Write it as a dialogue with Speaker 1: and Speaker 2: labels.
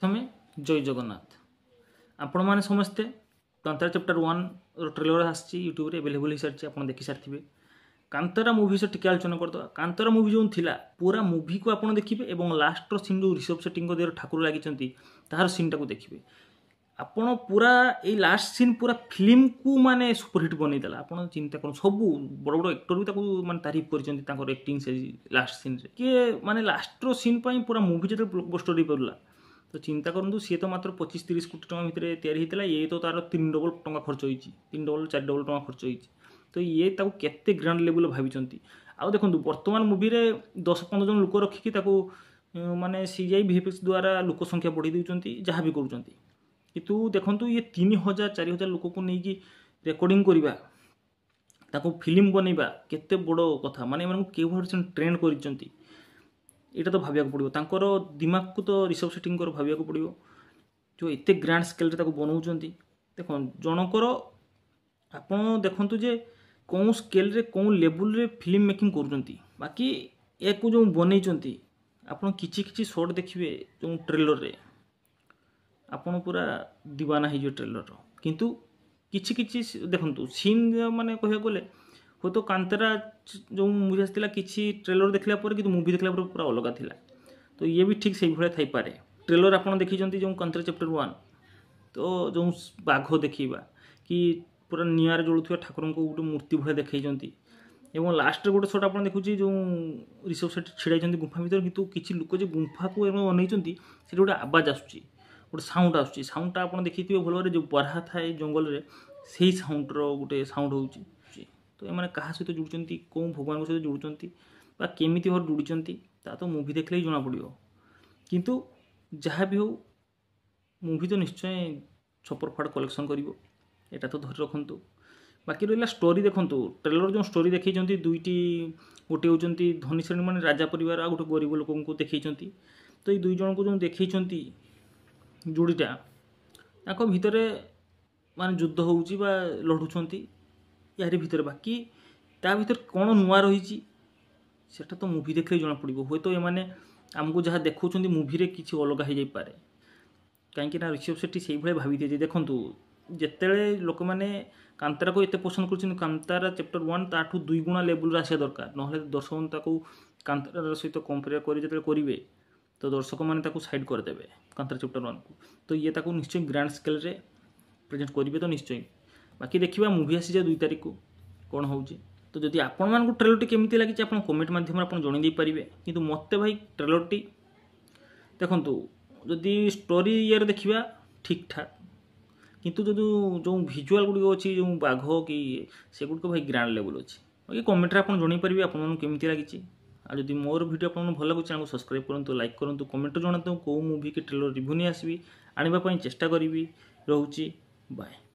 Speaker 1: प्रथमे जय जगन्नाथ आपण मैंने समस्ते कांतारा चैप्टर 1 ट्रेलर आसी यूट्यूब रे अवेलेबल हो सारी आप देखी सारी कांतारा मूवी से टिके आलोचना करदे। कांतारा मूवी जो थिला पूरा मूवी को आप देखिए और लास्ट सीन जो ऋषभ शेट्टी देह ठाकुर लगी तार सीन टाक देखिए आपण पूरा ये लास्ट सीन पूरा फिल्म को माने सुपरहिट बनईदेला। आप चिंता कर सब बड़ बड़ एक्टर भी माने तारीफ कर एक्टिंग से लास्ट सीन रे किए माने लास्ट सीन पूरा मूवी जो ब्लॉकबस्टर हो पारा तो चिंता करूँ सी तो मात्र 25-30 कोटी टका भितर या ये तो तार 3 डबल टका खर्च होती 3 डबल 4 डबल टका खर्च होती तो ये केते ग्रांड लेवल भाई आउ देखो वर्तमान मूवी रे 10-15 जन लोक रखिकी माने सीजीआई वीएफएक्स द्वारा लोक संख्या बढ़ी देउचंती जहाँ भी करूचंती किंतु देखंतु ये 3000-4000 लोक को नहीं रेकर्डिंग करवा ताको फिल्म बनैबा केते बड़ कथा माने के ट्रेंड करिसंती एटा तो भाविया पड़ो तांकर दिमाग को तो ऋषभ शेट्टी भाविया पड़ो जो एते ग्रांड स्केल रे ताको बनाउचंती। देखो जनकर आपण देखंतु जे कौन स्केल रे कौन लेवल रे फिल्म मेकिंग करूचंती बाकी एको जो बनैचंती आपण किछि किछि शॉट देखिबे जो ट्रेलर रे आपण पूरा दीवाना है जो ट्रेलर किंतु किछि किछि देखंतु सीन माने कहया गले हो तो कांतारा जो मूवी आसला किछि ट्रेलर देखला पर कि मूवी देखला पर पूरा अलग थिला तो ये भी ठीक से भले थाई पारे। ट्रेलर आपण देखिजंती जो कांतारा चैप्टर 1 तो जो बाघ देखिबा कि पूरा नियार जळुथुवा ठाकुर को गोटे मूर्ति भले देखैजंती एवं लास्ट गोटे शॉट आपण देखुची जो ऋषभ शेट्टी छिड़ाइजंती गुफा भीतर किंतु किछि लोक जे गुफा को अनैजंती से गोटे आवाज आसुची गोटे साउंड आसुची साउंडटा आपण देखिथिबे भलरे जो बरहा थाए जंगल रे सेही साउंड रो गोटे साउंड होउची तो एमाने कहा सहित जुड़ुचंती कौन भगवान सहित जुड़ुचंती बा केमिति भाव जुड़ुचंती ता तो मूवी देखले ही जना पड़ियो किंतु जहाँ भी हो मूवी तो निश्चय छपर फाड़ कलेक्शन करिवो एटा तो धरि रखंतु। बाकी रहिला स्टोरी देखंतु ट्रेलर जो स्टोरी देखैचंती दुईटी गोटे होचंती धनी श्रेणी माने राजा परिवार आ गोटे गरीब लोक को देखैचंती तो ये दुई जन को जो देखैचंती जोड़ीटा ताको भितरे माने युद्ध होउची बा लढुचंती यार भितर बाकी ता भितर कौन नुआ रही सेटा तो मूवी देखले जना पड़ो हे तो ये आमको जहाँ देखुं मूवी रे किसी अलग हो जाई पारे कहीं ऋषभ शेट्टी से भाई भावी दे देखूँ जिते लोक मैंने कांतारा को एत पसंद कर कांतारा चैप्टर 1 ताठू 2 गुणा लेवल आसा दरकार ना दर्शक कांतारा सहित कंपेयर करेंगे तो दर्शक मैंने साइड करदे कांतारा चैप्टर 1 को तो ये निश्चय ग्रांड स्केल रे प्रेजेंट करेंगे तो निश्चय। बाकी देखिए मूवी आसी 2 तारीख को कौन हो तो जदि आपण मानक ट्रेलर टी केमिति लागी आपण कमेंट माध्यम आपण जणै दे पारिबे किंतु मते भाई ट्रेलर टी देखंतु जदि स्टोरी ये देखिबा ठीक ठाक किंतु जो विजुअल गुडी अछि जो बाघ कि से गुड को भाई ग्रांड लेवल अछि बाकी कमेंट रे आपण जणै पारिबे आपण केमिति लागी आ जदि मोर वीडियो आपण भल लागु चैनल को सब्सक्राइब करंतु लाइक करंतु कमेंट जणातु को मूवी के ट्रेलर रिव्यू नै आसीबी आनिबा पई चेष्टा करिवि रहउची बाय।